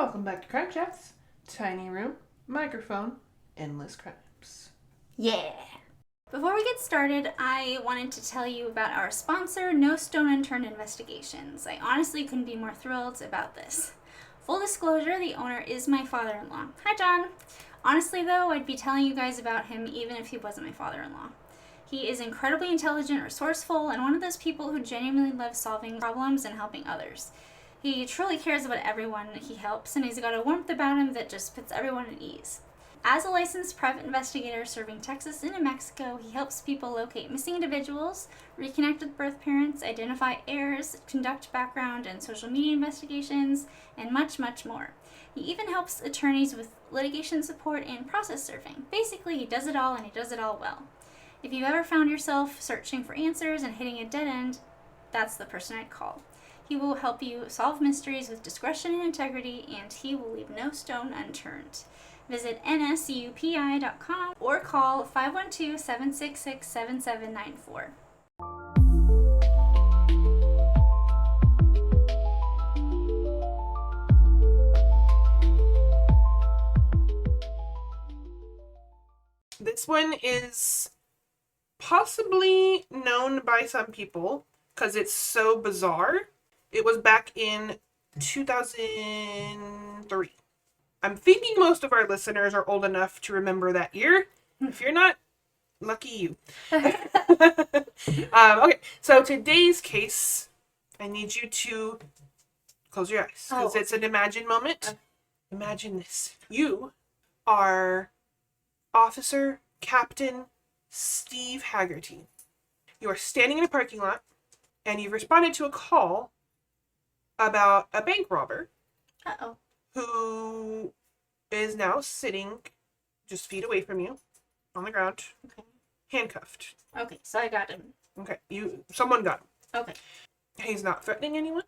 Welcome back to Crime Chats. Tiny room, microphone, endless crimes. Yeah! Before we get started, I wanted to tell you about our sponsor, No Stone Unturned Investigations. I honestly couldn't be more thrilled about this. Full disclosure, the owner is my father-in-law. Hi, John! Honestly, though, I'd be telling you guys about him even if he wasn't my father-in-law. He is incredibly intelligent, resourceful, and one of those people who genuinely loves solving problems and helping others. He truly cares about everyone he helps, and he's got a warmth about him that just puts everyone at ease. As a licensed private investigator serving Texas and New Mexico, he helps people locate missing individuals, reconnect with birth parents, identify heirs, conduct background and social media investigations, and much, much more. He even helps attorneys with litigation support and process serving. Basically, he does it all, and he does it all well. If you've ever found yourself searching for answers and hitting a dead end, that's the person I'd call. He will help you solve mysteries with discretion and integrity, and he will leave no stone unturned. Visit nsupi.com or call 512-766-7794. This one is possibly known by some people because it's so bizarre. It was back in 2003. I'm thinking most of our listeners are old enough to remember that year. If you're not, lucky you. Okay, so today's case, I need you to close your eyes because it's an imagine moment. Okay. Imagine this. You are Officer Captain Steve Haggerty. You are standing in a parking lot and you've responded to a call about a bank robber. Uh-oh. Who is now sitting just feet away from you on the ground. Okay. Handcuffed. Okay, so I got him. Okay, someone got him. Okay. He's not threatening anyone.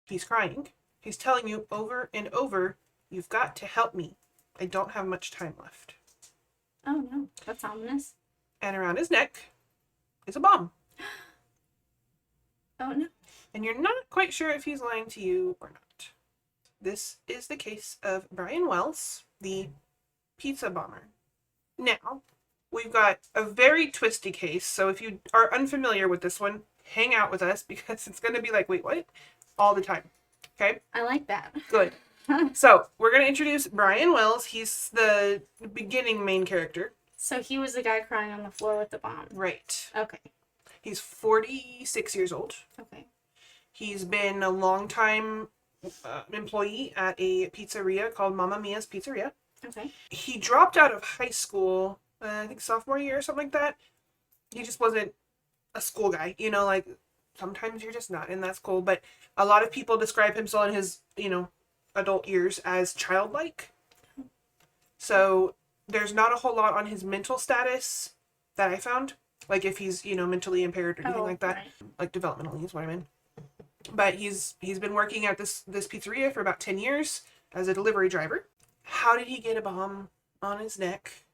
He's crying. He's telling you over and over, you've got to help me. I don't have much time left. Oh no, that's ominous. And around his neck is a bomb. Oh no. And you're not quite sure if he's lying to you or not. This is the case of Brian Wells, the pizza bomber. Now, we've got a very twisty case, so if you are unfamiliar with this one, hang out with us because it's going to be like, wait, what? All the time. Okay? I like that. Good. So, we're going to introduce Brian Wells. He's the beginning main character. So he was the guy crying on the floor with the bomb. Right. Okay. He's 46 years old. Okay. He's been a long time employee at a pizzeria called Mamma Mia's Pizzeria. Okay. He dropped out of high school, I think sophomore year or something like that. He just wasn't a school guy, like sometimes you're just not, and that's cool. But a lot of people describe him still in his, adult years as childlike. So there's not a whole lot on his mental status that I found. Like if he's, mentally impaired or anything like that. Right. Like developmentally is what I mean. But he's been working at this pizzeria for about 10 years as a delivery driver. How did he get a bomb on his neck?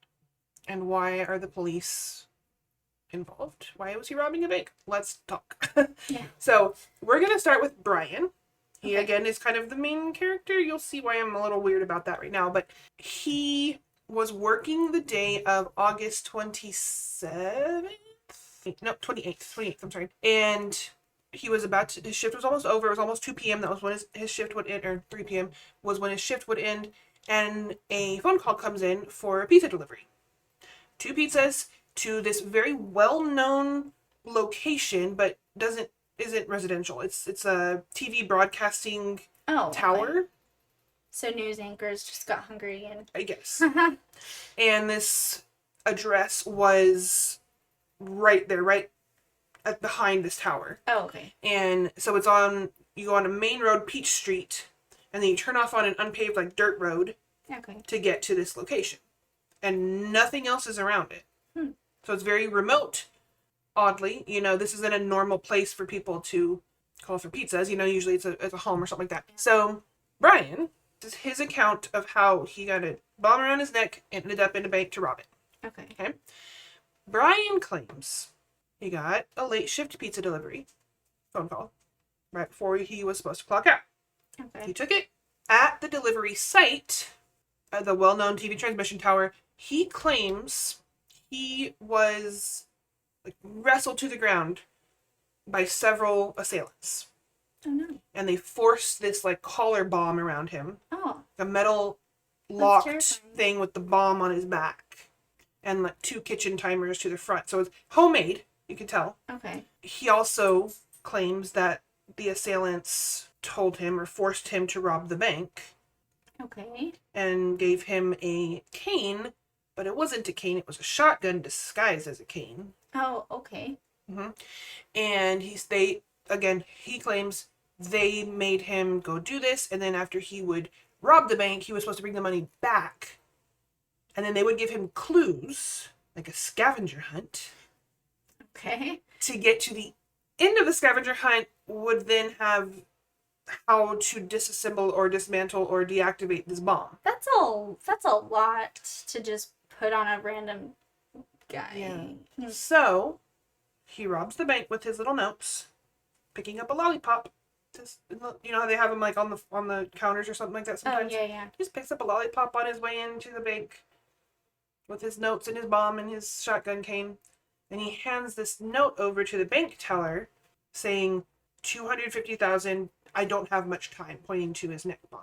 And why are the police involved? Why was he robbing a bank? Let's talk. Yeah. So we're going to start with Brian. He, okay. again, is kind of the main character. You'll see why I'm a little weird about that right now. But he was working the day of August 27th? No, 28th, I'm sorry. And he was his shift was almost over. It was almost 2 p.m. That was when his shift would end, or 3 p.m. was when his shift would end. And a phone call comes in for a pizza delivery. 2 pizzas to this very well-known location, but isn't residential. It's a TV broadcasting tower. Okay. So news anchors just got hungry and I guess. And this address was right there, right behind this tower. Oh, okay. And so you go on a main road, Peach Street, and then you turn off on an unpaved dirt road to get to this location. And nothing else is around it. So it's very remote, oddly. This isn't a normal place for people to call for pizzas. Usually it's a home or something like that. So Brian, this is his account of how he got a bomb around his neck and ended up in a bank to rob it. Okay. Brian claims he got a late shift pizza delivery phone call right before he was supposed to clock out. Okay. He took it, At the delivery site, the well-known TV transmission tower, he claims he was wrestled to the ground by several assailants. Oh no. And they forced this collar bomb around him. Oh. A metal locked thing with the bomb on his back. And 2 kitchen timers to the front. So it's homemade, you can tell. Okay. He also claims that the assailants told him or forced him to rob the bank. Okay. And gave him a cane, but it wasn't a cane, it was a shotgun disguised as a cane. Oh, okay. Mm-hmm. And he claims they made him go do this, and then after he would rob the bank, he was supposed to bring the money back. And then they would give him clues, like a scavenger hunt. Okay. To get to the end of the scavenger hunt would then have how to disassemble or dismantle or deactivate this bomb. That's a lot to just put on a random guy. Yeah. So, he robs the bank with his little notes, picking up a lollipop. You know how they have them on the counters or something like that sometimes? Oh, yeah. He just picks up a lollipop on his way into the bank with his notes and his bomb and his shotgun cane. And he hands this note over to the bank teller saying, $250,000, I don't have much time, pointing to his neck bomb.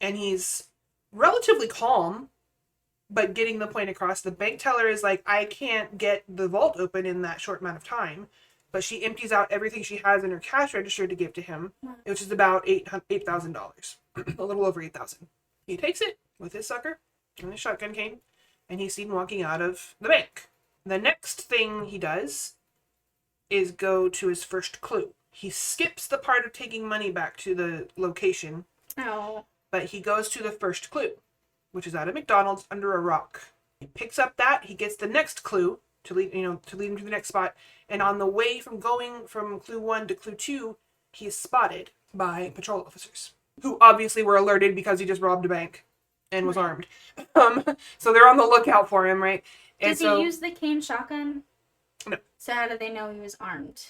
And he's relatively calm, but getting the point across. The bank teller is like, I can't get the vault open in that short amount of time. But she empties out everything she has in her cash register to give to him, which is about $8,000. A little over $8,000. He takes it with his sucker and his shotgun cane, and he's seen walking out of the bank. The next thing he does is go to his first clue. He skips the part of taking money back to the location. Oh. But he goes to the first clue, which is at a McDonald's under a rock. He picks up that. He gets the next clue to lead him to the next spot. And on the way from going from clue 1 to clue 2, he is spotted by patrol officers who obviously were alerted because he just robbed a bank and was armed. So they're on the lookout for him, right? Does he use the cane shotgun? No. So how do they know he was armed?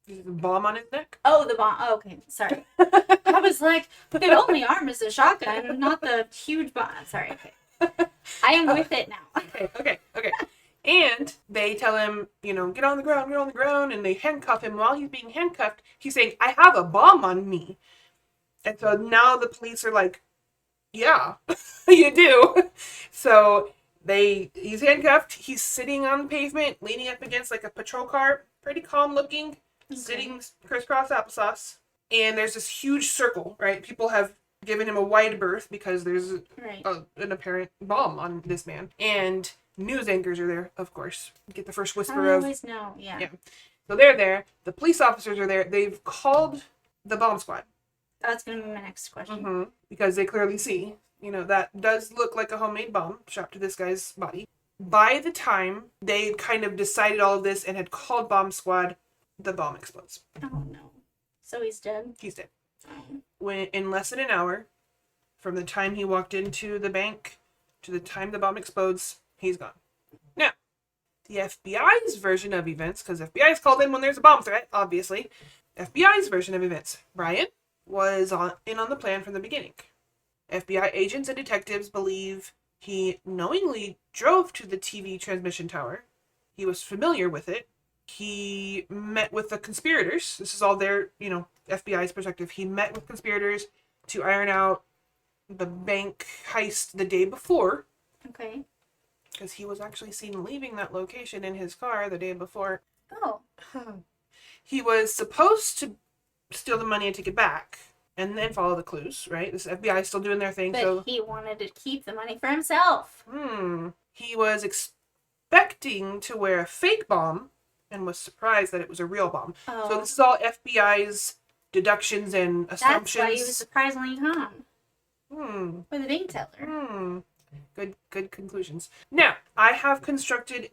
The bomb on his neck? Oh, the bomb. Oh, okay. Sorry. I was like, the only arm is the shotgun, not the huge bomb. Sorry. Okay. I am with it now. Okay. And they tell him, get on the ground, and they handcuff him. While he's being handcuffed, he's saying, I have a bomb on me. And so now the police are like, yeah, you do. So he's handcuffed. He's sitting on the pavement, leaning up against a patrol car, pretty calm looking, sitting crisscross applesauce. And there's this huge circle, right? People have given him a wide berth because there's an apparent bomb on this man. And news anchors are there, of course. Get the first whisper of... I always know, yeah. So they're there. The police officers are there. They've called the bomb squad. That's going to be my next question. Mm-hmm. Because they clearly see, that does look like a homemade bomb strapped to this guy's body. By the time they kind of decided all of this and had called bomb squad, the bomb explodes. Oh, no. So he's dead? He's dead. When in less than an hour, from the time he walked into the bank to the time the bomb explodes, he's gone. Now, the FBI's version of events, because FBI's called in when there's a bomb threat, obviously. FBI's version of events. Brian was in on the plan from the beginning. FBI agents and detectives believe he knowingly drove to the TV transmission tower. He was familiar with it. He met with the conspirators. This is all their, FBI's perspective. He met with conspirators to iron out the bank heist the day before. Okay. Because he was actually seen leaving that location in his car the day before. Oh. He was supposed to steal the money and take it back, and then follow the clues, right? This FBI is still doing their thing. But he wanted to keep the money for himself. He was expecting to wear a fake bomb and was surprised that it was a real bomb. Oh. So this is all FBI's deductions and assumptions. That's why he was surprisingly calm. With a bank teller. Good conclusions. Now, I have constructed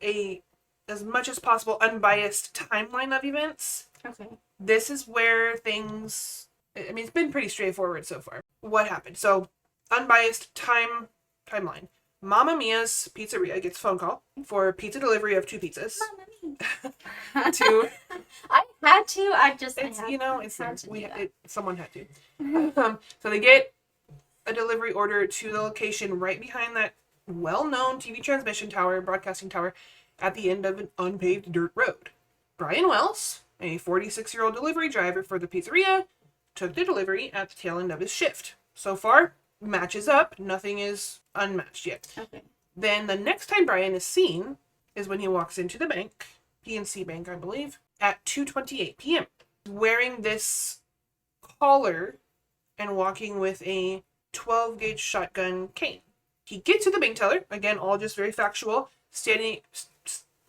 as much as possible, unbiased timeline of events. Okay. This is where things... it's been pretty straightforward so far. What happened? So, unbiased timeline. Mamma Mia's Pizzeria gets phone call for pizza delivery of 2 pizzas. Mamma Mia. I had to. someone had to. So they get a delivery order to the location right behind that well-known TV transmission tower, broadcasting tower, at the end of an unpaved dirt road. Brian Wells, a 46-year-old delivery driver for the pizzeria, took the delivery at the tail end of his shift. So far, matches up. Nothing is unmatched yet. Okay. Then the next time Brian is seen is when he walks into the bank, PNC Bank, I believe, at 2:28 p.m. wearing this collar and walking with a 12-gauge shotgun cane. He gets to the bank teller, again, all just very factual,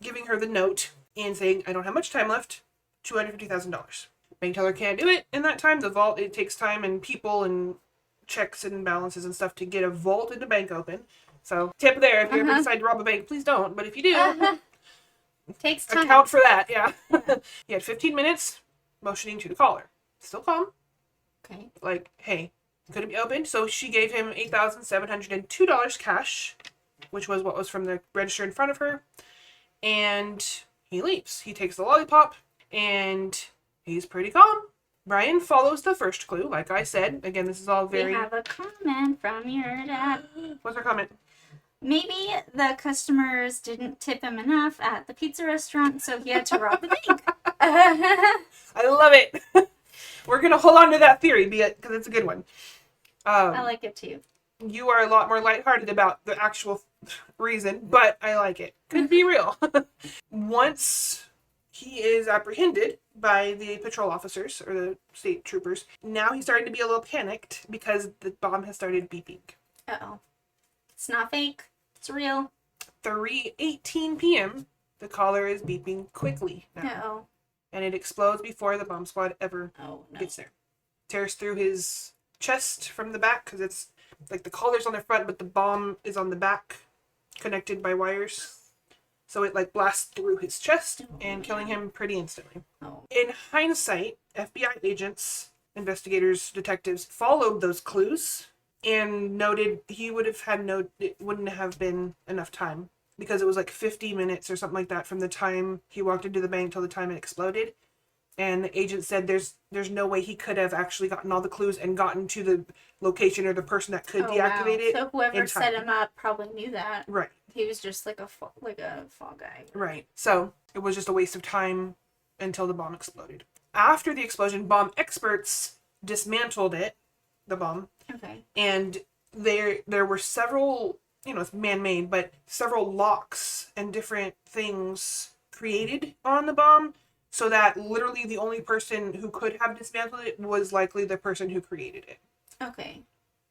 giving her the note and saying, I don't have much time left, $250,000. Bank teller can't do it in that time. The vault, it takes time and people and checks and balances and stuff to get a vault in the bank open. So, tip there, if you ever decide to rob a bank, please don't. But if you do, takes time. Account for that, yeah. He had 15 minutes motioning to the caller. Still calm. Okay. Like, hey, could it be opened? So she gave him $8,702 cash, which was what was from the register in front of her. And he leaves. He takes the lollipop, and he's pretty calm. Brian follows the first clue, like I said. Again, this is all very... We have a comment from your dad. What's our comment? Maybe the customers didn't tip him enough at the pizza restaurant, so he had to rob the bank. I love it. We're going to hold on to that theory because it's a good one. I like it too. You are a lot more lighthearted about the actual reason, but I like it. Could be real. Once he is apprehended by the patrol officers or the state troopers, now he's starting to be a little panicked because the bomb has started beeping. Uh-oh. It's not fake. It's real. 3:18 p.m. The caller is beeping quickly now. Uh-oh. And it explodes before the bomb squad ever No. gets there. Tears through his chest from the back because it's like the collar's on the front, but the bomb is on the back, connected by wires. So it like blasts through his chest and killing him pretty instantly. Oh. In hindsight, FBI agents, investigators, detectives followed those clues and noted he would have had it wouldn't have been enough time because it was like 50 minutes or something like that from the time he walked into the bank till the time it exploded. And the agent said there's no way he could have actually gotten all the clues and gotten to the location or the person that could deactivate it. So whoever set him up probably knew that. Right. He was just like a fall guy. Right. So it was just a waste of time until the bomb exploded. After the explosion, bomb experts dismantled the bomb. Okay. And there were several, it's man-made, but several locks and different things created on the bomb so that literally the only person who could have dismantled it was likely the person who created it. Okay.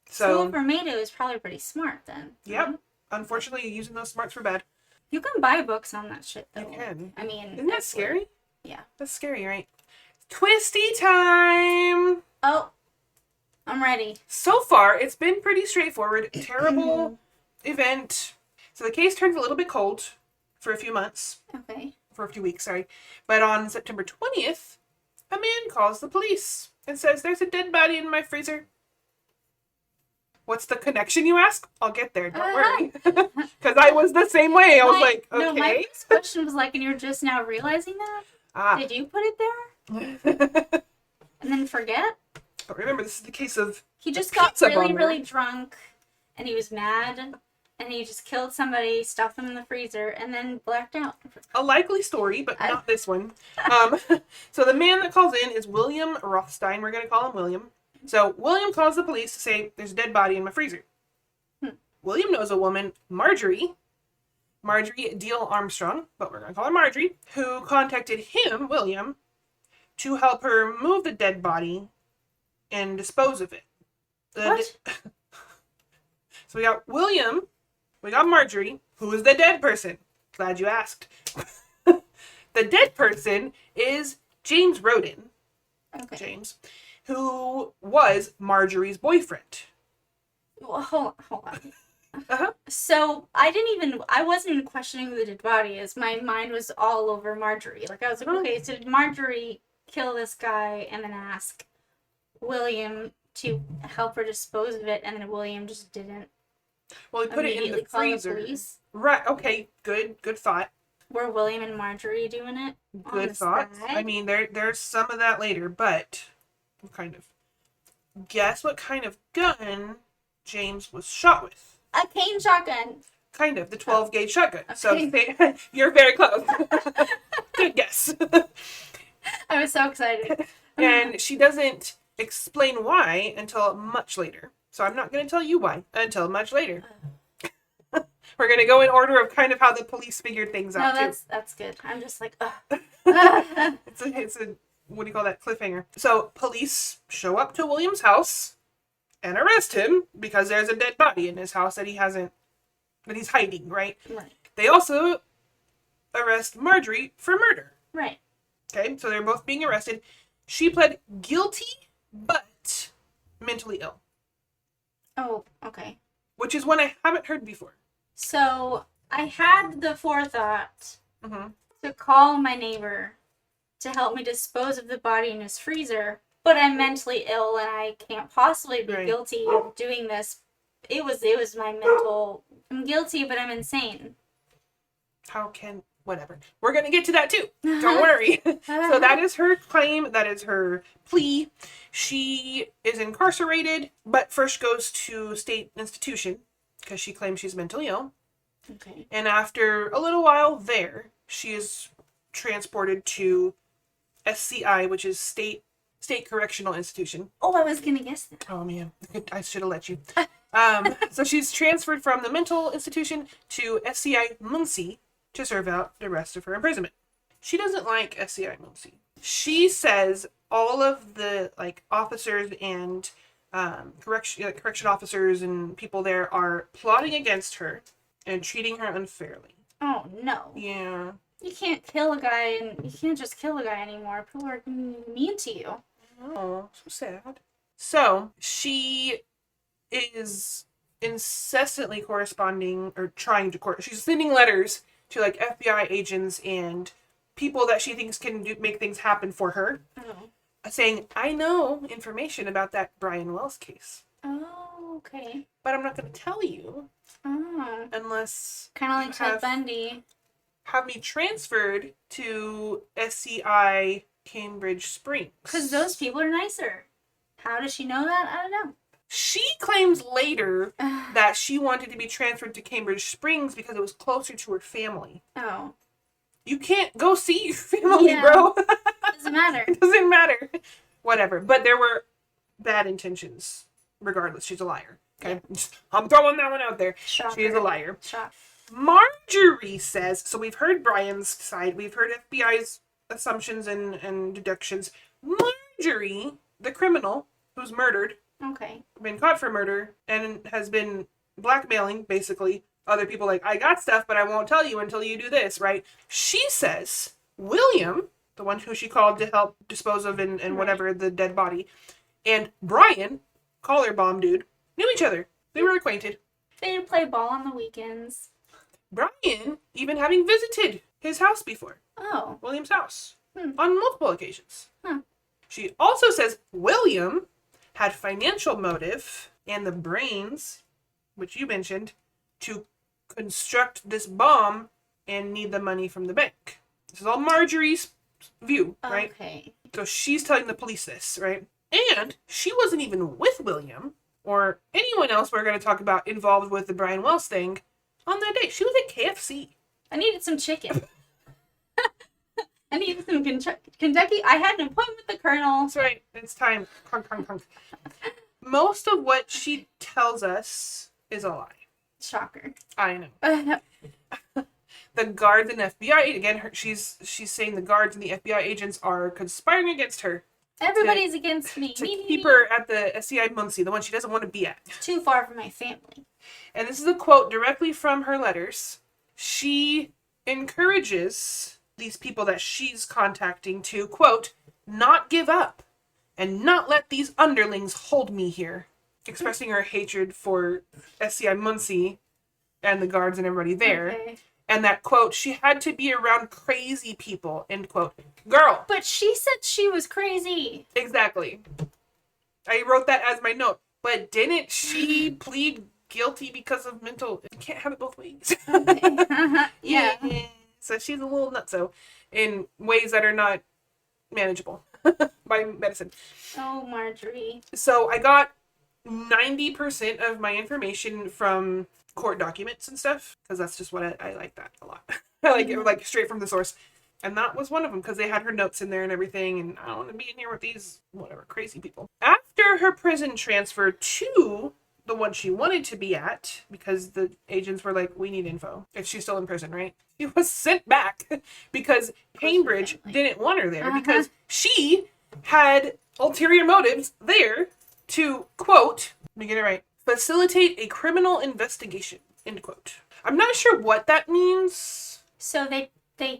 So whoever made it was probably pretty smart then. Yep. Mm-hmm. Unfortunately, using those smarts for bad. You can buy books on that shit though. You can. I mean, Isn't that scary? Yeah. That's scary, right? Twisty time! Oh, I'm ready. So far, it's been pretty straightforward. Terrible event. So the case turns a little bit cold for a few months. Okay. For a few weeks, sorry. But on September 20th, a man calls the police and says, there's a dead body in my freezer. What's the connection, you ask? I'll get there, don't worry. Because I was the same way. I was like, okay. No, my first question was like, and you're just now realizing that? Did you put it there? And then forget? But remember, this is the case of he just got really, bomber. really drunk, and he was mad, and he just killed somebody, stuffed them in the freezer, and then blacked out. A likely story, but not this one. So the man that calls in is William Rothstein. We're going to call him William. So William calls the police to say, there's a dead body in my freezer. William knows a woman, Marjorie Deal Armstrong, but we're going to call her Marjorie, who contacted him, William, to help her move the dead body and dispose of it. What? So we got William, we got Marjorie, who is the dead person. Glad you asked. The dead person is James Roden. Okay. James, who was Marjorie's boyfriend. Well, hold on. Uh-huh. So I wasn't even questioning who the dead body is. My mind was all over Marjorie. Like I was like, okay, so did Marjorie kill this guy and then ask William to help her dispose of it, and then William just didn't? Well, he put it in the call freezer. police? Right. Okay. Good thought. Were William and Marjorie doing it? Good thought. I mean, there's some of that later, but kind of. Guess what kind of gun James was shot with. A cane shotgun. Kind of, the 12 gauge shotgun. Okay. So you're very close. Good guess. I was so excited. And she doesn't explain why until much later. So I'm not going to tell you why until much later. We're going to go in order of kind of how the police figured things out, No, too. that's good. I'm just like, ugh. It's a, what do you call that, cliffhanger. So police show up to William's house and arrest him because there's a dead body in his house that he's hiding, right? Right. They also arrest Marjorie for murder. Right. Okay, so they're both being arrested. She pled guilty, but mentally ill, Oh, okay. which is one I haven't heard before. So I had the forethought Mm-hmm. to call my neighbor to help me dispose of the body in his freezer, but I'm mentally ill and I can't possibly be Right. guilty of doing this. It was my mental. I'm guilty, but I'm insane. Whatever. We're going to get to that too. Don't worry. So that is her claim. That is her plea. She is incarcerated, but first goes to state institution because she claims she's mentally ill. Okay. And after a little while there, she is transported to SCI, which is State Correctional Institution. Oh, I was gonna guess that. Oh man, I should have let you. So she's transferred from the mental institution to SCI Muncie to serve out the rest of her imprisonment. She doesn't like SCI Muncie. She says all of the officers and correction officers and people there are plotting against her and treating her unfairly. Oh no. Yeah. You can't kill a guy, and you can't just kill a guy anymore. People are mean to you. Oh, so sad. So she is incessantly corresponding or trying to she's sending letters to FBI agents and people that she thinks can make things happen for her, saying, I know information about that Brian Wells case. Oh, okay. But I'm not going to tell you Oh. unless Kind of like Ted Bundy. have me transferred to SCI Cambridge Springs. Because those people are nicer. How does she know that? I don't know. She claims later that she wanted to be transferred to Cambridge Springs because it was closer to her family. Oh. You can't go see your family, Yeah. bro. Doesn't matter. It doesn't matter. Whatever. But there were bad intentions. Regardless, she's a liar. Okay? I'm throwing that one out there. Shocker. She is a liar. Shock. Marjorie says, so we've heard Brian's side, we've heard FBI's assumptions and deductions. Marjorie, the criminal who's murdered, Okay. been caught for murder, and has been blackmailing, basically, other people I got stuff, but I won't tell you until you do this, right? She says William, the one who she called to help dispose of and whatever, the dead body, and Brian, collar bomb dude, knew each other. They were acquainted. They play ball on the weekends. Brian even having visited his house before, Oh. William's house, Hmm. on multiple occasions. Huh. She also says William had financial motive and the brains, which you mentioned, to construct this bomb and need the money from the bank. This is all Marjorie's view, right? Okay. So she's telling the police this, right? And she wasn't even with William or anyone else we're going to talk about involved with the Brian Wells thing on that day. She was at KFC. I needed some chicken. I needed some Kentucky. I had an appointment with the Colonel. That's right. It's time. Honk, honk, honk. Most of what she tells us is a lie. Shocker. I know. The guards and FBI, again, she's saying the guards and the FBI agents are conspiring against her. Everybody's against me. To keep her at the SCI Muncie, the one she doesn't want to be at. Too far from my family. And this is a quote directly from her letters. She encourages these people that she's contacting to, quote, not give up and not let these underlings hold me here. Expressing her hatred for SCI Muncie and the guards and everybody there. Okay. And that, quote, she had to be around crazy people, end quote. Girl. But she said she was crazy. Exactly. I wrote that as my note. But didn't she plead guilty because of mental... You can't have it both ways. Yeah. So she's a little nutso in ways that are not manageable by medicine. Oh, Marjorie. So I got 90% of my information from court documents and stuff, because that's just what I like that a lot. I like it like straight from the source. And that was one of them, because they had her notes in there and everything, and I don't want to be in here with these, whatever, crazy people. After her prison transfer to the one she wanted to be at, because the agents were like, we need info, if she's still in prison, right? She was sent back because Cambridge didn't want her there, because she had ulterior motives there to, quote, let me get it right, facilitate a criminal investigation, end quote. I'm not sure what that means. So they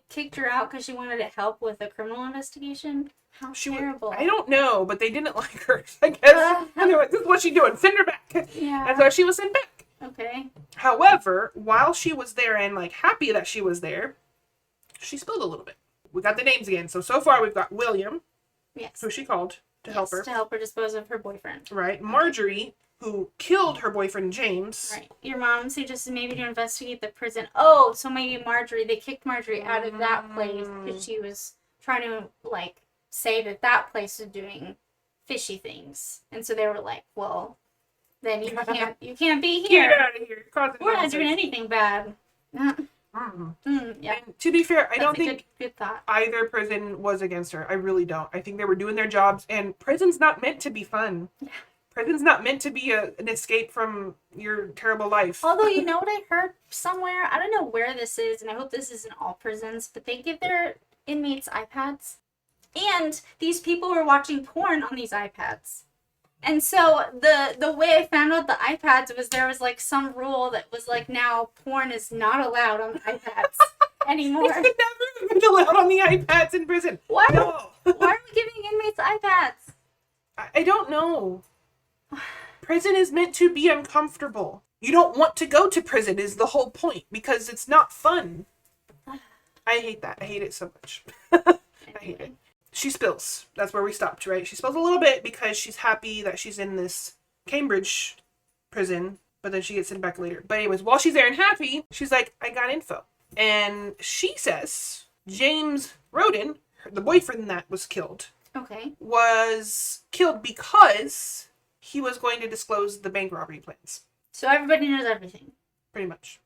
kicked her out because she wanted to help with a criminal investigation? How terrible. I don't know, but they didn't like her, I guess. Anyway, this is what she's doing. Send her back. Yeah. And so she was sent back. Okay. However, while she was there and like happy that she was there, she spilled a little bit. We got the names again. So far we've got William, yes, who she called to help her. To help her dispose of her boyfriend. Right. Marjorie, who killed her boyfriend James. Right. Your mom suggested maybe to investigate the prison. Oh, so maybe Marjorie, they kicked Marjorie out of that place because she was trying to, like, say that place was doing fishy things. And so they were like, well, then you can't be here. Get out of here. We're not doing anything bad. Yeah. And to be fair, I don't think good thought. Either prison was against her. I really don't. I think they were doing their jobs, and prison's not meant to be fun. Yeah. Prison's not meant to be an escape from your terrible life. Although, you know what I heard somewhere? I don't know where this is, and I hope this isn't all prisons, but they give their inmates iPads. And these people were watching porn on these iPads. And so the way I found out the iPads was there was like some rule that was like now porn is not allowed on the iPads anymore. It's never been allowed on the iPads in prison. Why? No. Why are we giving inmates iPads? I don't know. Prison is meant to be uncomfortable. You don't want to go to prison is the whole point, because it's not fun. I hate that. I hate it so much. I hate it. She spills. That's where we stopped, right? She spills a little bit because she's happy that she's in this Cambridge prison, but then she gets sent back later. But anyways, while she's there and happy, she's like, I got info. And she says James Roden, the boyfriend that was killed, was killed because he was going to disclose the bank robbery plans. So everybody knows everything. Pretty much.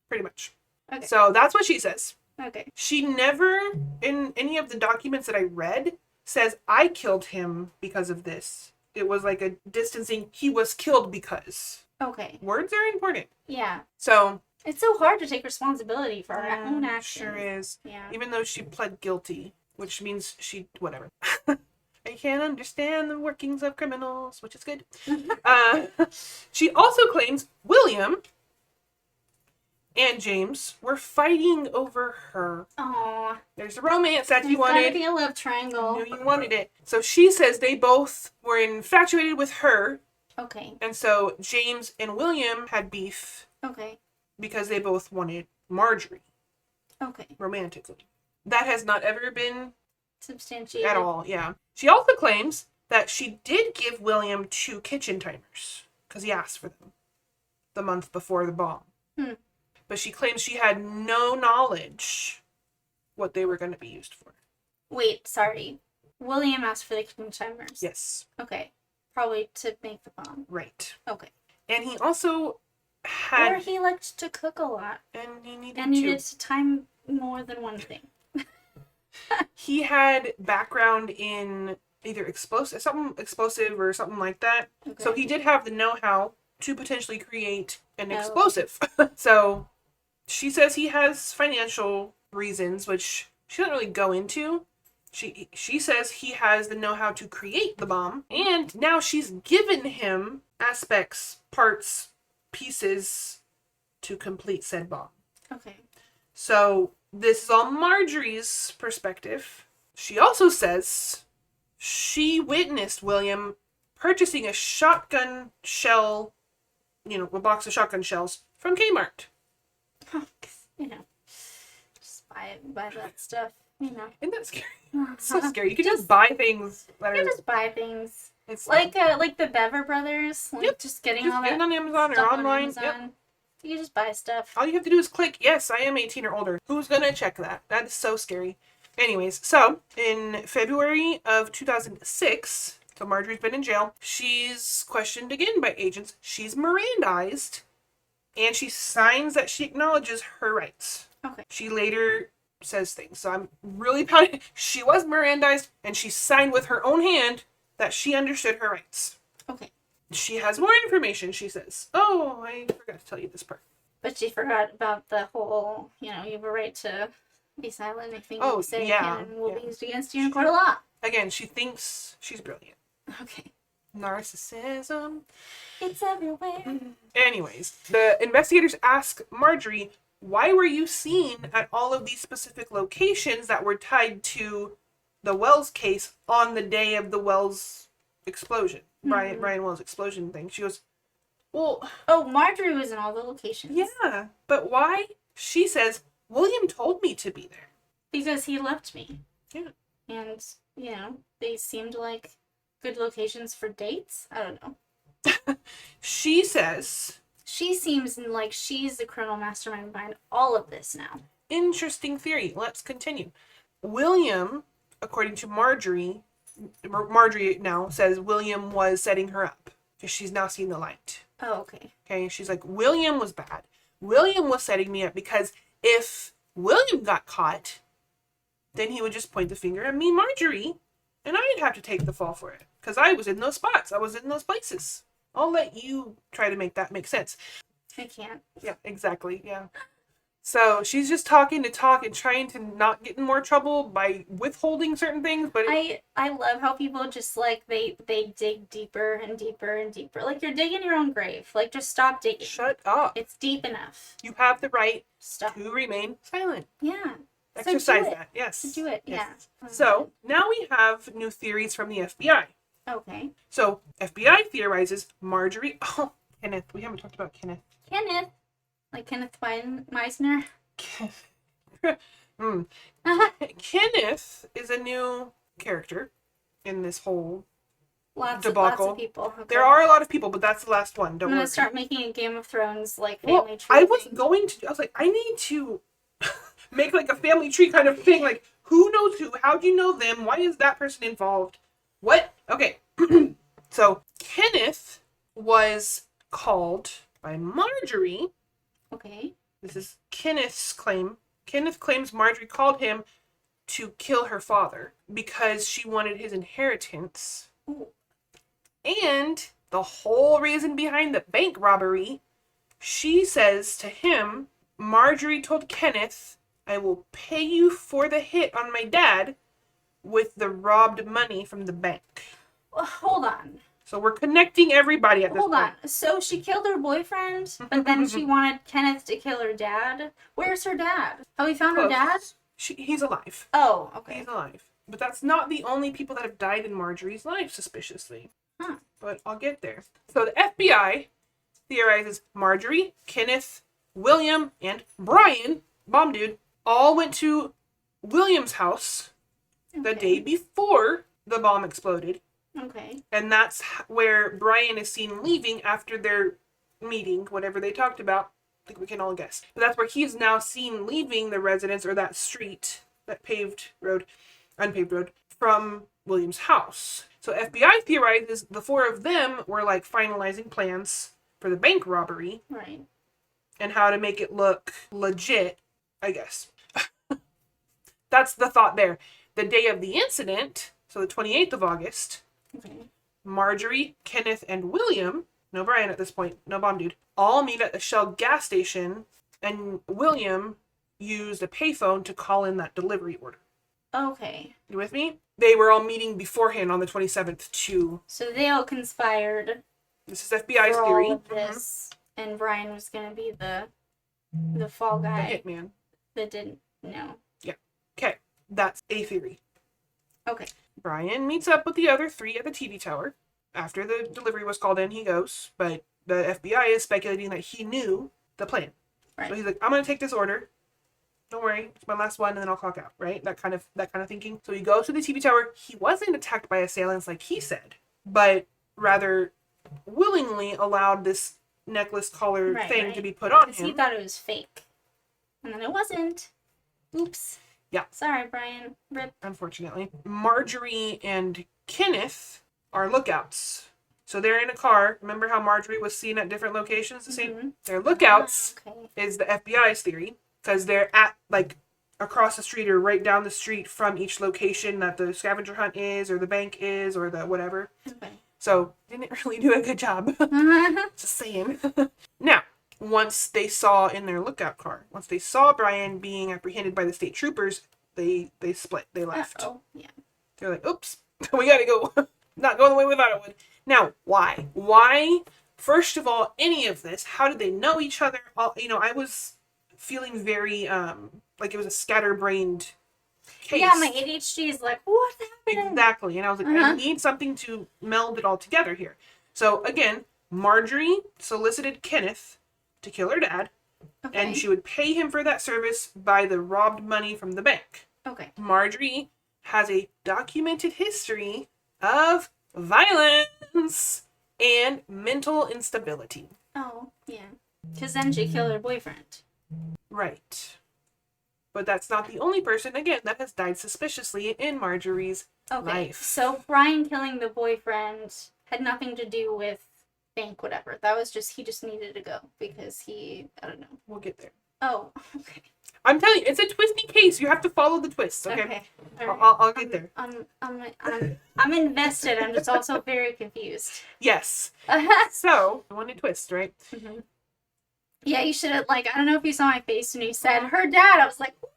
Pretty much. Okay. So that's what she says. Okay. She never, in any of the documents that I read, says, I killed him because of this. It was like a distancing, he was killed because. Okay. Words are important. Yeah. So. It's so hard to take responsibility for our own actions. Sure is. Yeah. Even though she pled guilty, which means whatever. I can't understand the workings of criminals, which is good. She also claims William and James were fighting over her. Aww. There's a romance that you wanted. There's gotta be a love triangle. I knew you wanted it. So she says they both were infatuated with her. Okay. And so James and William had beef. Okay. Because they both wanted Marjorie. Okay. Romantically. That has not ever been substantiated at all, yeah. She also claims that she did give William 2 kitchen timers because he asked for them the month before the bomb. But she claims she had no knowledge what they were going to be used for. Wait, sorry. William asked for the kitchen timers. Yes. Okay. Probably to make the bomb. Right. Okay. And he also had... Or he liked to cook a lot. And he needed to time more than one thing. He had background in either something explosive or something like that. Okay. So he did have the know-how to potentially create an explosive. So she says he has financial reasons, which she doesn't really go into. She says he has the know-how to create the bomb, and now she's given him aspects, parts, pieces to complete said bomb. Okay. So this is all Marjorie's perspective. She also says she witnessed William purchasing a shotgun shell, a box of shotgun shells from Kmart. Just buy that stuff, Isn't that scary? It's so scary. You can just buy things. You can just buy things. It's like the Bever Brothers. Like just getting all that on Amazon or online. Amazon. Yep. You just buy stuff. All you have to do is click, yes, I am 18 or older. Who's going to check that? That is so scary. Anyways, so in February of 2006, So Marjorie's been in jail. She's questioned again by agents. She's Mirandized, and she signs that she acknowledges her rights. Okay. She later says things. So I'm really proud of she was Mirandized, and she signed with her own hand that she understood her rights. Okay. She has more information, she says. Oh, I forgot to tell you this part. But she forgot about the whole, you have a right to be silent. Anything you say can and will be used against you in court of law. Again, she thinks she's brilliant. Okay. Narcissism. It's everywhere. Anyways, the investigators ask Marjorie, why were you seen at all of these specific locations that were tied to the Wells case on the day of the Wells explosion? Brian Wells explosion thing. She goes, well... Oh, Marjorie was in all the locations. Yeah, but why? She says, William told me to be there. Because he left me. Yeah. And, they seemed like good locations for dates. I don't know. She says... She seems like she's the criminal mastermind behind all of this now. Interesting theory. Let's continue. William, according to Marjorie now says William was setting her up because she's now seen the light. Oh, okay. Okay, she's like, William was bad. William was setting me up because if William got caught, then he would just point the finger at me, Marjorie, and I'd have to take the fall for it because I was in those spots. I was in those places. I'll let you try to make that make sense. I can't. Yeah, exactly. Yeah. So she's just talking to talk and trying to not get in more trouble by withholding certain things. But I love how people just they dig deeper and deeper and deeper. Like you're digging your own grave. Like just stop digging. Shut up. It's deep enough. You have the right Stop. to remain silent. Yeah. Exercise so that. Yes. Do it. Yes. Yeah. So now we have new theories from the FBI. Okay. So FBI theorizes Marjorie. Oh, Kenneth. We haven't talked about Kenneth. Kenneth. Like Kenneth Meisner. Kenneth is a new character in this whole debacle. Lots of people. Okay. There are a lot of people, but that's the last one. Don't I'm worry. gonna start making a Game of Thrones family tree. I was like, I need to make like a family tree kind of thing. Like, who knows who? How do you know them? Why is that person involved? What? Okay. So Kenneth was called by Marjorie. Okay. This is Kenneth's claim. Kenneth claims Marjorie called him to kill her father because she wanted his inheritance. Ooh. And the whole reason behind the bank robbery, she says to him, Marjorie told Kenneth, I will pay you for the hit on my dad with the robbed money from the bank. Hold on. So we're connecting everybody at this point. Hold on. So she killed her boyfriend, but then she wanted Kenneth to kill her dad? Where's her dad? Have we found her dad? He's alive. Oh, okay. He's alive. But that's not the only people that have died in Marjorie's life, suspiciously. Huh. But I'll get there. So the FBI theorizes Marjorie, Kenneth, William, and Brian, bomb dude, all went to William's house the day before the bomb exploded. Okay. And that's where Brian is seen leaving after their meeting, whatever they talked about. I think we can all guess. But that's where he is now seen leaving the residence or that street, that unpaved road, from William's house. So FBI theorizes the four of them were like finalizing plans for the bank robbery. Right. And how to make it look legit, I guess. That's the thought there. The day of the incident, so the 28th of August, okay. Marjorie, Kenneth, and William, no Brian at this point, no bomb dude, all meet at the Shell gas station, and William used a payphone to call in that delivery order. Okay. You with me? They were all meeting beforehand on the 27th to... So they all conspired. This is FBI's for theory. All of this, and Brian was going to be the fall guy. The hitman. That didn't know. Yeah. Okay. That's a theory. Okay. Brian meets up with the other three at the TV tower. After the delivery was called in, he goes. But the FBI is speculating that he knew the plan. Right. So he's like, I'm going to take this order. Don't worry, it's my last one, and then I'll clock out, right? That kind of thinking. So he goes to the TV tower. He wasn't attacked by assailants like he said, but rather willingly allowed this necklace collar thing to be put on him. Because he thought it was fake. And then it wasn't. Oops. Yeah. Sorry, Brian. Rip. Unfortunately. Marjorie and Kenneth are lookouts. So they're in a car. Remember how Marjorie was seen at different locations? The same. They're lookouts. Okay. Is the FBI's theory, because they're at like across the street or right down the street from each location that the scavenger hunt is, or the bank is, or the whatever. Okay. So didn't really do a good job. Just saying. Now, once they saw in their lookout car, once they saw Brian being apprehended by the state troopers, they split. They left. Oh, yeah. They're like, oops, we gotta go. Not going the way we thought it would. Now, why? Why? First of all, any of this, how did they know each other? I was feeling very, like it was a scatterbrained case. Yeah, my ADHD is like, what happened? Exactly. And I was like, I need something to meld it all together here. So, again, Marjorie solicited Kenneth to kill her dad, and she would pay him for that service by the robbed money from the bank. Okay. Marjorie has a documented history of violence and mental instability. Oh, yeah. Because then she killed her boyfriend. Right. But that's not the only person, again, that has died suspiciously in Marjorie's life. So Brian killing the boyfriend had nothing to do with bank whatever. That was just, he just needed to go because I don't know. We'll get there. Oh, okay. I'm telling you, it's a twisty case. You have to follow the twists, okay? Right. I'll get there. I'm invested. I'm just also very confused. Yes. So, I want a twist, right? Mm-hmm. Yeah, you should have, I don't know if you saw my face when you said her dad. I was like, what?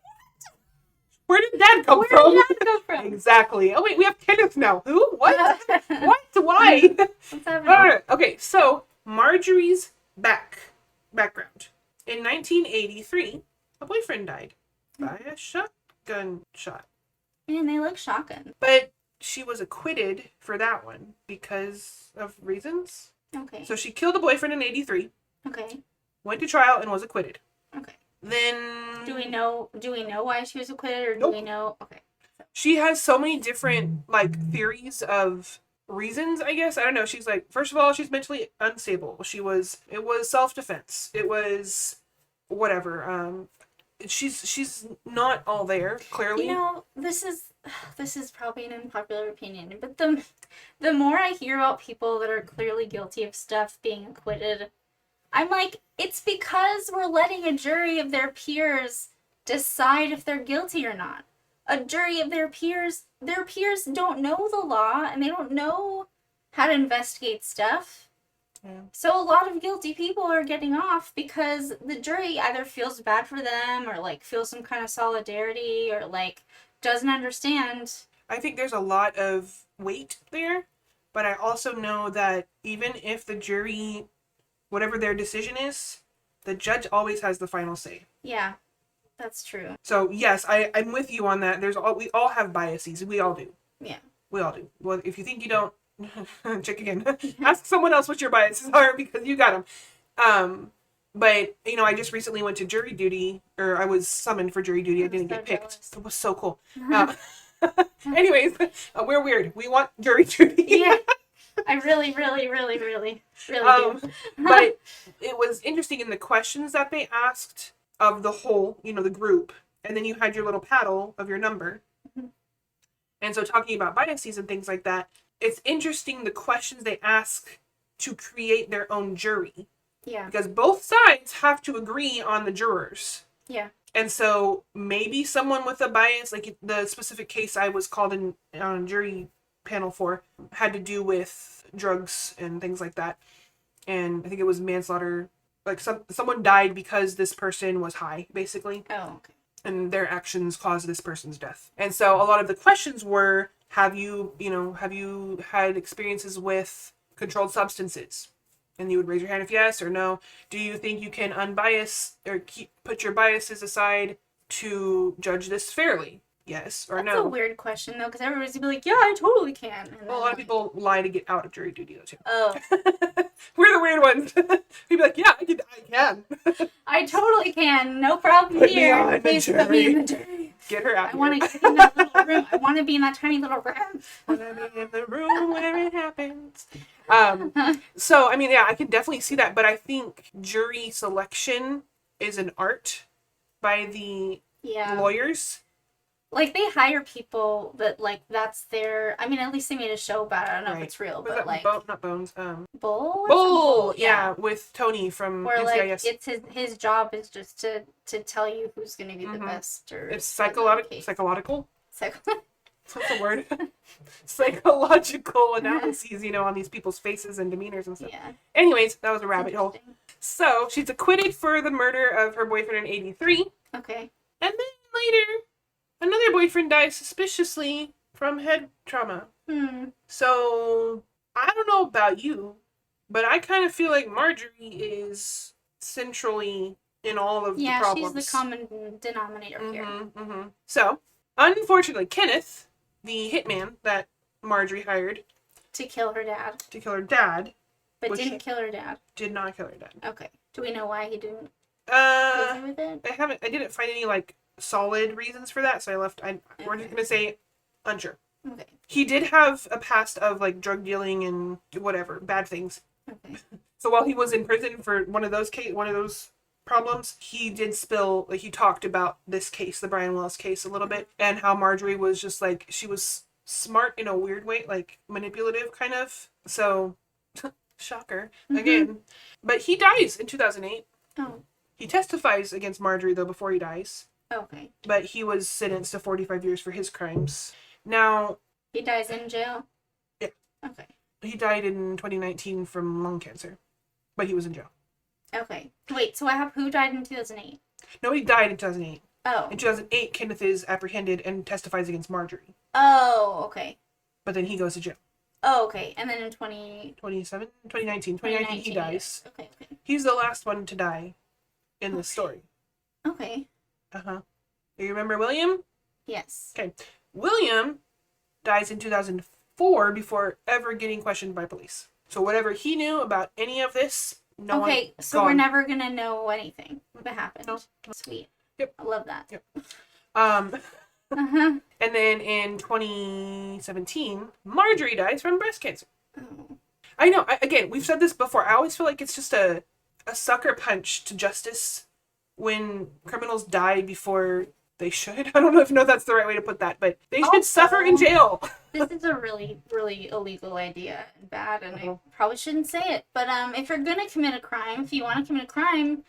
Where did dad come from? Where did dad come from? Exactly. Oh, wait, we have Kenneth now. Who? What? What? Why? What's happening? Okay, so Marjorie's background. In 1983, a boyfriend died by a shotgun shot. Man, they look shocking. But she was acquitted for that one because of reasons. Okay. So she killed a boyfriend in 83. Okay. Went to trial and was acquitted. Okay. Then Do we know why she was acquitted, or do Nope. we know? Okay. She has so many different theories of reasons, I guess. I don't know. She's like, first of all, she's mentally unstable. It was self-defense. It was whatever. She's not all there, clearly. This is probably an unpopular opinion, but the more I hear about people that are clearly guilty of stuff being acquitted, I'm like, it's because we're letting a jury of their peers decide if they're guilty or not. A jury of their peers don't know the law and they don't know how to investigate stuff. Yeah. So a lot of guilty people are getting off because the jury either feels bad for them or feels some kind of solidarity or doesn't understand. I think there's a lot of weight there, but I also know that even if the jury, whatever their decision is, the judge always has the final say. Yeah, that's true. So yes, I'm with you on that. We all have biases. We all do. Yeah. We all do. Well, if you think you don't, check again. Ask someone else what your biases are because you got them. But I just recently went to jury duty, or I was summoned for jury duty. I didn't get picked. Jealous. It was so cool. Anyways, we're weird. We want jury duty. Yeah. I really do. But it was interesting in the questions that they asked of the whole, the group, and then you had your little paddle of your number. Mm-hmm. And so talking about biases and things like that, it's interesting the questions they ask to create their own jury. Yeah. Because both sides have to agree on the jurors. Yeah. And so maybe someone with a bias, like the specific case I was called in on a jury panel for, had to do with drugs and things like that. And I think it was manslaughter. Someone died because this person was high, basically. Oh, okay. And their actions caused this person's death. And so a lot of the questions were, have you had experiences with controlled substances? And you would raise your hand if yes or no. Do you think you can unbias or put your biases aside to judge this fairly? Yes or no? That's a weird question, though, because everybody's gonna be like, yeah, I totally can. And well, a lot of people lie to get out of jury duty, though, too. Oh. We're the weird ones. We'd be like, yeah, I can. I totally can. No problem Put here. me on Please the put me in jury. the jury. Get her out I here. want to get in that little room. I want to be in that tiny little room. I want to be in the room where it happens. So, I can definitely see that, but I think jury selection is an art by the lawyers. Like, they hire people that, like, that's their... I mean, at least they made a show about it. I don't know if it's real, Was but, that like... not Bones? Bull? Or Bull! something? Yeah, with Tony from Where, like, NCIS. it's his job is just to tell you who's going to be the best, or... It's psychological? What's the word? Psychological analyses, on these people's faces and demeanors and stuff. Yeah. Anyways, that was a rabbit hole. So, she's acquitted for the murder of her boyfriend in 83. Okay. And then later, another boyfriend dies suspiciously from head trauma. So, I don't know about you, but I kind of feel like Marjorie is centrally in all of the problems. Yeah, she's the common denominator here. So, unfortunately, Kenneth, the hitman that Marjorie hired to kill her dad. But didn't kill her dad. Did not kill her dad. Okay. Do we know why he didn't go through with it? I didn't find any, like, solid reasons for that, so we're just gonna say unsure. Okay. He did have a past of, like, drug dealing and whatever, bad things. Okay. So while he was in prison for one of those problems, he did spill, like, he talked about this case, the Brian Wells case, a little bit, and how Marjorie was just, like, she was smart in a weird way, like, manipulative, kind of. So, shocker, again. But he dies in 2008. Oh. He testifies against Marjorie, though, before he dies. Okay. But he was sentenced to 45 years for his crimes. Now... He dies in jail? Yeah. Okay. He died in 2019 from lung cancer. But he was in jail. Okay. Wait, so who died in 2008? Nobody died in 2008. Oh. In 2008, Kenneth is apprehended and testifies against Marjorie. Oh, okay. But then he goes to jail. Oh, okay. And then in 2019, he dies. Okay. He's the last one to die in this story. Okay. Uh-huh. Do you remember William? Yes. Okay. William dies in 2004 before ever getting questioned by police. So whatever he knew about any of this, so we're never gonna know anything that happened. No. Sweet. Yep. I love that. Yep. And then in 2017, Marjorie dies from breast cancer. Oh. I know. Again, we've said this before. I always feel like it's just a sucker punch to justice when criminals die before they should. I don't know if that's the right way to put that, but they should suffer in jail. This is a really, really illegal idea and bad, and I probably shouldn't say it. But if you're gonna commit a crime, if you want to commit a crime,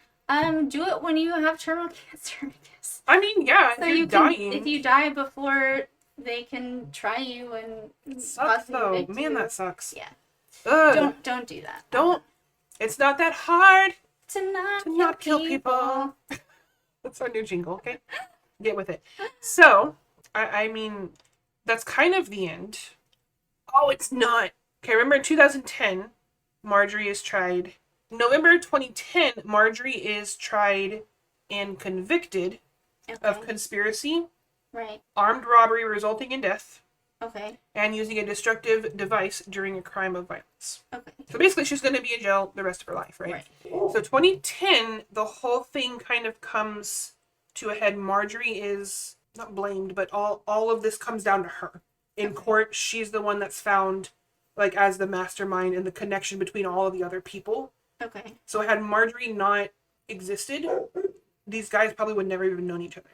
do it when you have terminal cancer, I guess. I mean, yeah, so if you're dying. If you die before they can try you and sucks though. Man, you. That sucks. Yeah. Ugh. Don't do that. Don't. It's not that hard to not kill people. That's our new jingle, okay? Get with it. So, I mean, that's kind of the end. Oh, it's not. Okay, remember in 2010, Marjorie is tried. November 2010, Marjorie is tried and convicted of conspiracy, right, armed robbery resulting in death, okay, and using a destructive device during a crime of violence. Okay. So basically, she's going to be in jail the rest of her life, right? So 2010, the whole thing kind of comes to a head. Marjorie is not blamed, but all of this comes down to her. In court, she's the one that's found, like, as the mastermind and the connection between all of the other people. Okay. So had Marjorie not existed, these guys probably would never even known each other.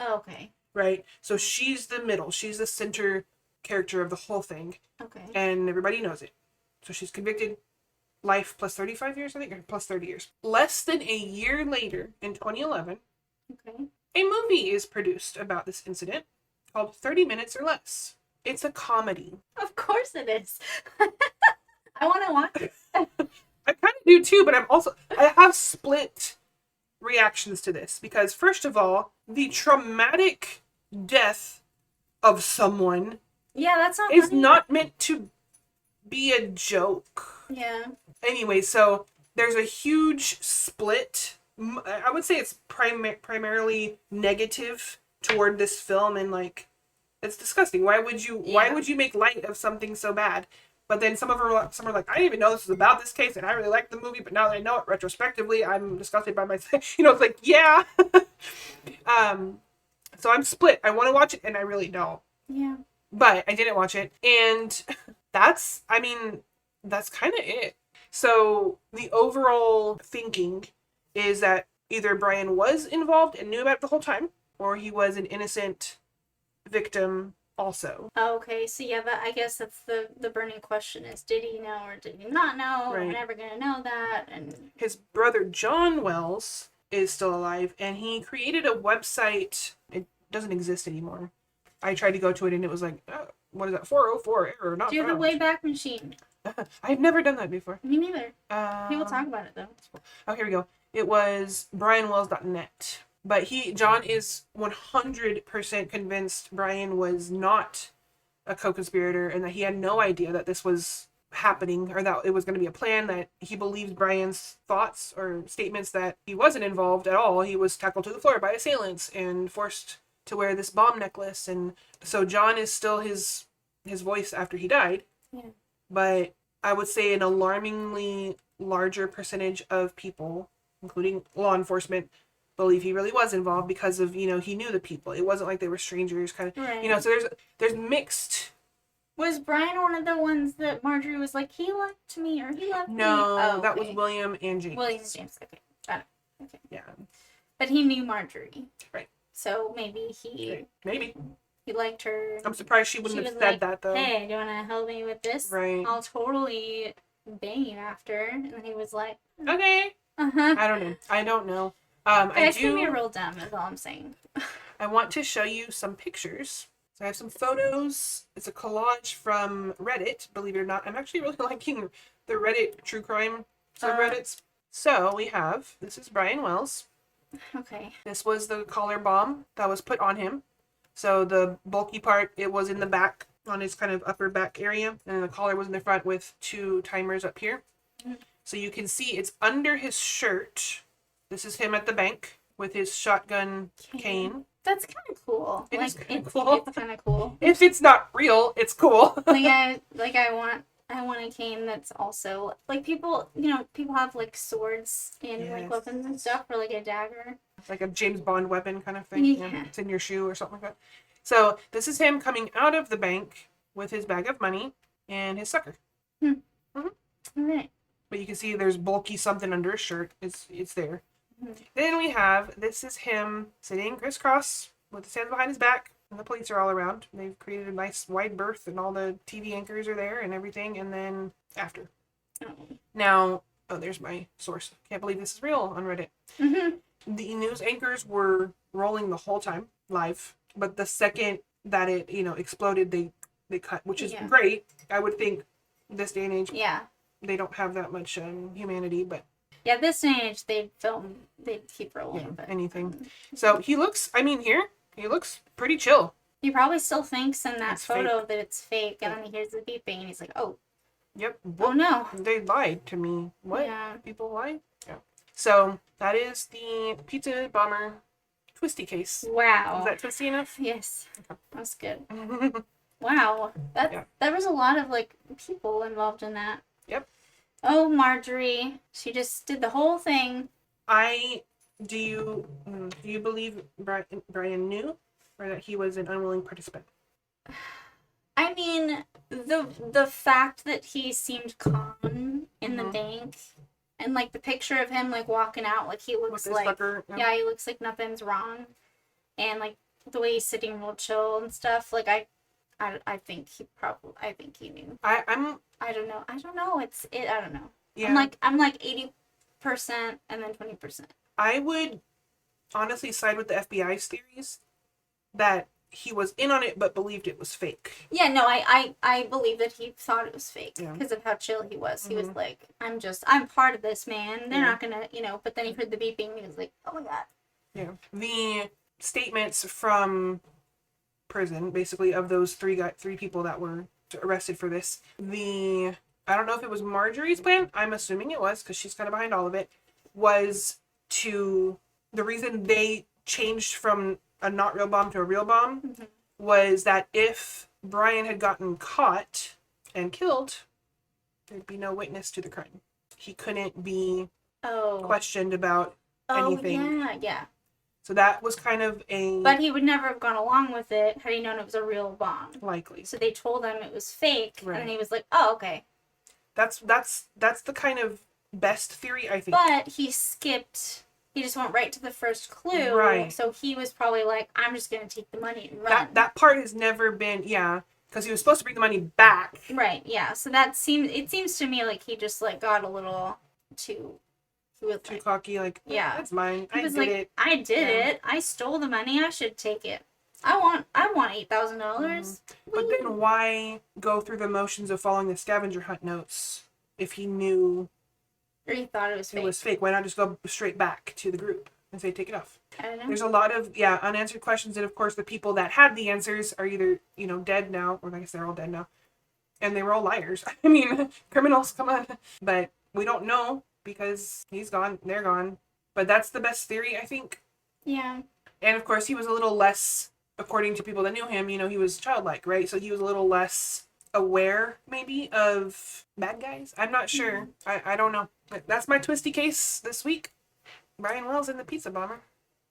Okay. Right? So she's the middle. She's the center character of the whole thing. Okay. And everybody knows it. So she's convicted, life plus 35 years, I think, or plus 30 years. Less than a year later, in 2011, a movie is produced about this incident called 30 Minutes or Less. It's a comedy. Of course it is. I want to watch it. I kind of do too, but I have split reactions to this because, first of all, the traumatic death of someone that's not is funny. not meant to be a joke. Yeah. Anyway, so there's a huge split. I would say it's primarily negative toward this film, and like, it's disgusting. Why would you make light of something so bad? But then some are like, I didn't even know this was about this case, and I really liked the movie, but now that I know it retrospectively, I'm disgusted by myself. It's like, yeah. So I'm split. I want to watch it, and I really don't. Yeah. But I didn't watch it, and that's kind of it. So the overall thinking is that either Brian was involved and knew about it the whole time, or he was an innocent victim also. Oh, okay, so yeah, I guess that's the burning question is, did he know or did he not know? Right. We're never gonna know that. And his brother John Wells is still alive, and he created a website. It doesn't exist anymore. I tried to go to it, and it was like, oh, what is that? 404 error, not do you have the found. Wayback Machine? I've never done that before. Me neither. People talk about it though. Oh, here we go. It was brianwells.net. But John is 100% convinced Brian was not a co-conspirator and that he had no idea that this was happening or that it was going to be a plan, that he believes Brian's thoughts or statements that he wasn't involved at all. He was tackled to the floor by assailants and forced to wear this bomb necklace. And so John is still his voice after he died. Yeah. But I would say an alarmingly larger percentage of people, including law enforcement, believe he really was involved because of, he knew the people. It wasn't like they were strangers, kind of, Right. so there's mixed. Was Brian one of the ones that Marjorie was like, he left me or he left me? No, Oh, that okay. was William and James. William and James. Okay, got it. Okay. Yeah. But he knew Marjorie. Right. So maybe he liked her. I'm surprised she wouldn't have said that though. Hey, do you want to help me with this? Right. I'll totally bang you after. And then he was like, okay. uh-huh. I don't know. Guys can be real dumb is all I'm saying. I want to show you some pictures. So I have some photos. It's a collage from Reddit, believe it or not. I'm actually really liking the Reddit true crime subreddits. So we have, this is Brian Wells. Okay. This was the collar bomb that was put on him. So the bulky part, it was in the back on his kind of upper back area. And then the collar was in the front with 2 timers up here. Mm-hmm. So you can see it's under his shirt. This is him at the bank with his shotgun cane. That's kind of cool. It's kind of cool. It's kind of cool. If it's not real, it's cool. I want a cane that's also like people have like swords and like weapons and stuff, or like a dagger. Like a James Bond weapon kind of thing. Yeah. It's in your shoe or something like that. So this is him coming out of the bank with his bag of money and his sucker. Hmm. Mm-hmm. All right. But you can see there's bulky something under his shirt. It's there. Mm-hmm. Then we have, this is him sitting crisscross with his hands behind his back, and the police are all around. They've created a nice wide berth, and all the TV anchors are there and everything. And then after. Oh. Now, there's my source. Can't believe this is real on Reddit. Mm-hmm. The news anchors were rolling the whole time live, but the second that it exploded, they cut, which is great. I would think this day and age, they don't have that much humanity, but this day and age they'd keep rolling, but anything. So he looks pretty chill. He probably still thinks in that photo fake. that it's fake, and then he hears the beeping and he's like, oh. Yep. Oh no. They lied to me. What? Yeah. People lie? Yeah. So that is the pizza bomber twisty case. Wow. Was that twisty enough? Yes. Okay. That's good. Wow. There was a lot of like people involved in that. Yep. Oh, Marjorie. She just did the whole thing. Do you believe Brian knew, or that he was an unwilling participant? I mean, the fact that he seemed calm in the bank, and like the picture of him like walking out, like he looks like sucker, he looks like nothing's wrong, and like the way he's sitting real chill and stuff. Like I think he knew. I don't know. I don't know. Yeah. I'm like 80% and then 20%. I would honestly side with the FBI's theories that he was in on it but believed it was fake. Yeah, no, I believe that he thought it was fake because of how chill he was. He was like, I'm part of this, man. They're not gonna, but then he heard the beeping and he was like, oh my god. Yeah. The statements from prison, basically, of those three people that were arrested for this, I don't know if it was Marjorie's plan, I'm assuming it was because she's kind of behind all of it, was the reason they changed from a not real bomb to a real bomb was that if Brian had gotten caught and killed, there'd be no witness to the crime. He couldn't be questioned about anything. Yeah. So that was kind of But he would never have gone along with it had he known it was a real bomb. Likely. So they told him it was fake, right. And he was like, oh, okay. That's the kind of best theory, I think. But he skipped He just went right to the first clue. Right. So he was probably like, I'm just going to take the money and run. That part has never been, yeah, because he was supposed to bring the money back. Right, yeah. So it seems to me like he just like got a little too cocky, like, yeah, that's mine. He was like, I did it. I stole the money. I should take it. I want $8,000. But then why go through the motions of following the scavenger hunt notes if he knew or he thought it was fake? Why not just go straight back to the group and say take it off? I don't know. There's a lot of unanswered questions, and of course the people that had the answers are either dead now, or I guess they're all dead now, and they were all liars. I mean, criminals, come on. But we don't know because he's gone, they're gone. But that's the best theory, I think. Yeah. And of course he was a little less, according to people that knew him, he was childlike, right? So he was a little less aware, maybe, of bad guys. I'm not sure. I don't know. But that's my twisty case this week. Brian Wells and the Pizza Bomber.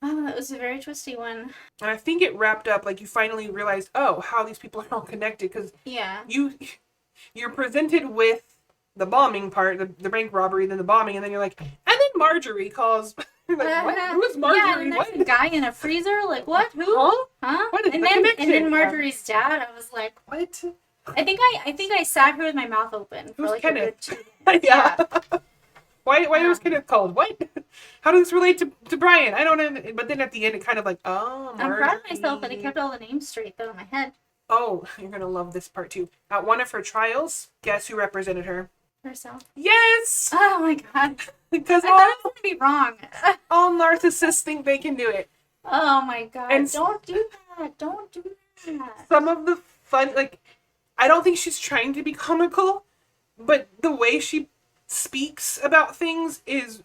Oh, that was a very twisty one. And I think it wrapped up, like, you finally realized, how these people are all connected. Because you're presented with the bombing part, the bank robbery, then the bombing, and then you're like, and then Marjorie calls... Like, what? Who is Marjorie? Yeah, and there's a guy in a freezer. Like, what? Who? Huh? What is and the then connection? Marjorie's dad. I was like, what? I think I sat here with my mouth open for Who's like Kenneth? a good 2 minutes. Yeah. Why was Kenneth called? What? How does this relate to Brian? I don't know. But then at the end, it kind of like, Marjorie. I'm proud of myself that I kept all the names straight though in my head. Oh, you're gonna love this part too. At one of her trials, guess who represented her? Herself. Yes. Oh my god. Because I thought I was gonna be wrong. all narcissists think they can do it. Oh my god. And don't do that. Don't do that. Some of the fun, like, I don't think she's trying to be comical, but the way she speaks about things is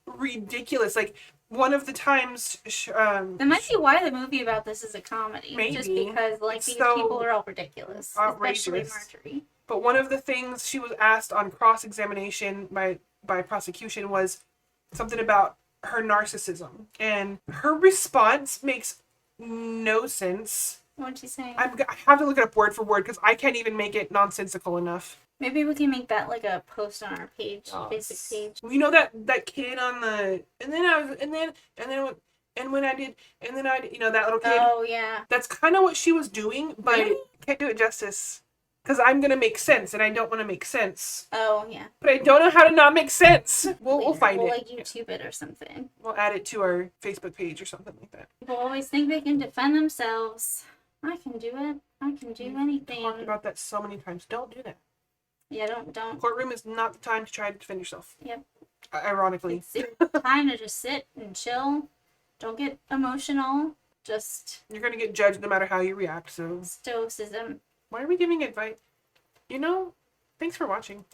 ridiculous. Like, one of the times... that might be why the movie about this is a comedy. Maybe. Just because, like, these people are all ridiculous. Outrageous. Especially Marjorie. But one of the things she was asked on cross-examination by prosecution was something about her narcissism. And her response makes no sense. What'd she say? I have to look it up word for word because I can't even make it nonsensical enough. Maybe we can make that like a post on our page, basic page. You know that kid on the and then when I did that little kid. Oh yeah. That's kind of what she was doing, but Really? can't do it justice because I'm gonna make sense and I don't want to make sense. Oh yeah. But I don't know how to not make sense. We'll find it. We'll like YouTube it or something. We'll add it to our Facebook page or something like that. People always think they can defend themselves. I can do it. I can do anything. Talked about that so many times. Don't do that. Yeah, don't. Courtroom is not the time to try to defend yourself. Yep. Ironically. It's time to just sit and chill. Don't get emotional. Just You're gonna get judged no matter how you react. So stoicism. why are we giving advice? Thanks for watching.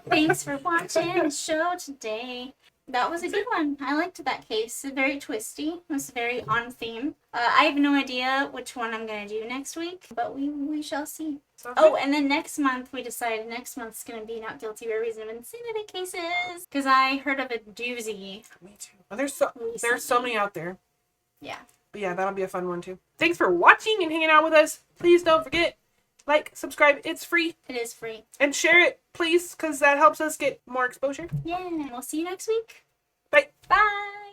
Thanks for watching the show today. That was a good one. I liked that case. Very twisty. It was very on theme. I have no idea which one I'm going to do next week, but we shall see. Oh, and then next month, we decided next month's going to be Not Guilty by Reason of Insanity cases. Because I heard of a doozy. Me too. Oh, there's so many out there. Yeah. But yeah, that'll be a fun one too. Thanks for watching and hanging out with us. Please don't forget, like, subscribe. It's free. It is free. And share it, please, because that helps us get more exposure. Yeah. We'll see you next week. Bye. Bye.